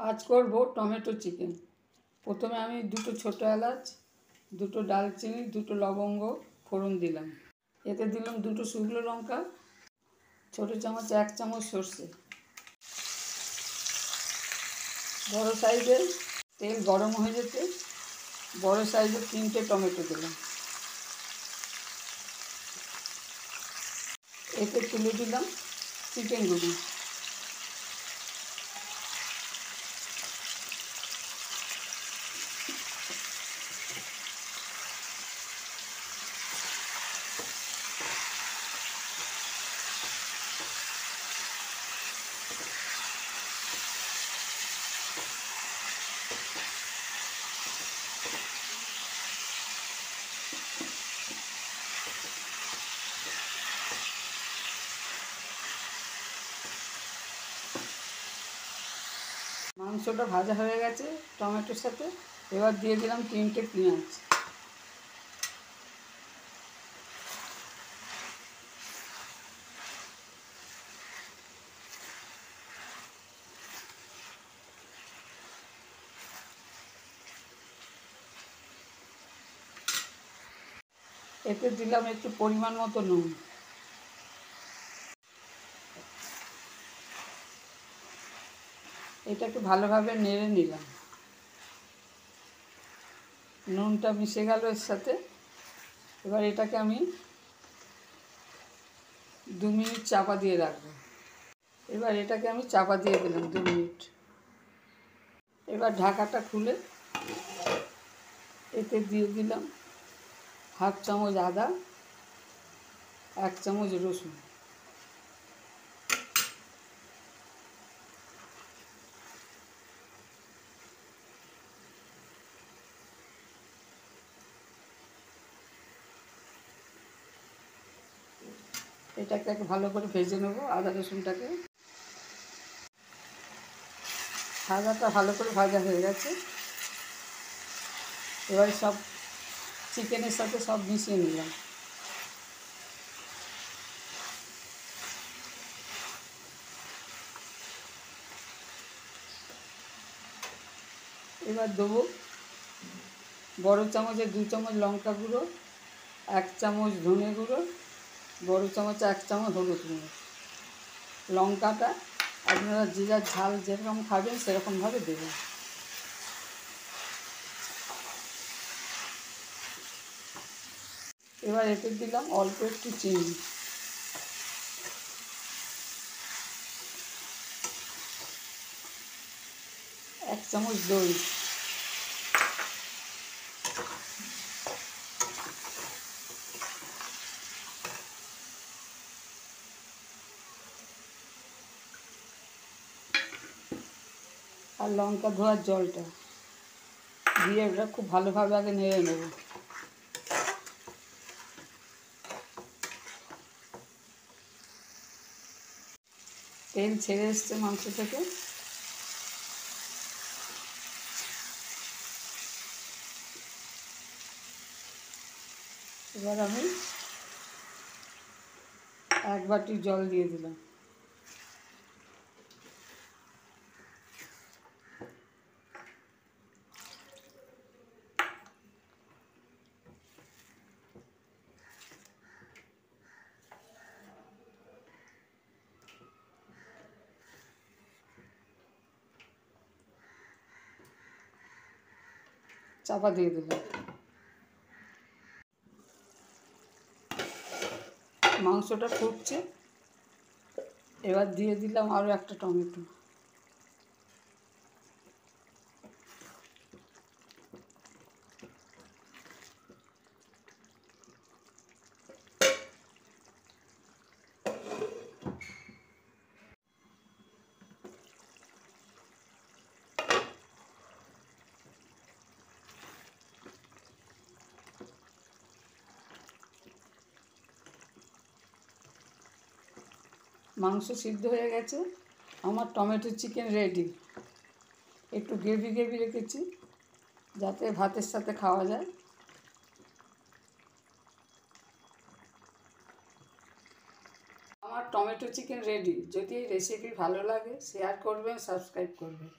আজ করব tomato chicken. প্রথমে আমি দুটো ছোটো এলাচ, দুটো ডালচিনি, দুটো লবঙ্গ ফোড়ন দিলাম। এতে দিলাম দুটো শুকনো লঙ্কা, ছোটো চামচ 1 চামচ সর্ষে। বড় সাইজের তেল গরম হয়ে যেতে বড় সাইজের 3টে টমেটো দিলাম। এতে তুলে দিলাম চিকেনগুলো। মাংসটা ভাজা হয়ে গেছে টমেটোর সাথে। এবার দিয়ে দিলাম 3টে পেঁয়াজ। এতে দিলাম একটু পরিমাণ মতো নুন। এটাকে ভালোভাবে নেড়ে নিলাম। নুনটা মিশে গেল এর সাথে। এবার এটাকে আমি 2 মিনিট চাপা দিয়ে রাখবো। এবার এটাকে আমি চাপা দিয়ে দিলাম 2 মিনিট। এবার ঢাকাটা খুলে এতে দিয়ে দিলাম 1/2 চামচ আদা, 1 চামচ রসুন। এটাকে ভালো করে ভেজে নেব আদা রসুনটাকে। আদাটা ভালো করে ভাজা হয়ে গেছে। এবার সব চিকেনের সাথে সব মিশিয়ে নিলাম। এবার দেবো বড় চামচে 2 চামচ লঙ্কা গুঁড়ো, 1 চামচ ধনে গুঁড়ো, বড় চামচে 1 চামচ হলুদ গুঁড়ো। লঙ্কাটা আপনারা যে যার ঝাল যেরকম খাবেন সেরকমভাবে দেবেন। এবার এতে দিলাম অল্প একটু চিনি, এক চামচ দই, আর লঙ্কা ধোয়ার জলটা দিয়ে ওটা খুব ভালোভাবে আগে নেড়ে নেব। তেল ছেড়ে এসছে মাংস থেকে। এবার আমি 1 বাটি জল দিয়ে দিলাম। চাপা দিয়ে দিলাম। মাংসটা ফুটছে। এবার দিয়ে দিলাম আরও একটা টমেটো। মাংস সিদ্ধ হয়ে গেছে। আমার টমেটো চিকেন রেডি। একটু গ্রেভি গ্রেভি রেখেছি যাতে ভাতের সাথে খাওয়া যায়। আমার টমেটো চিকেন রেডি। যদি এই রেসিপি ভালো লাগে শেয়ার করবেন, সাবস্ক্রাইব করবেন।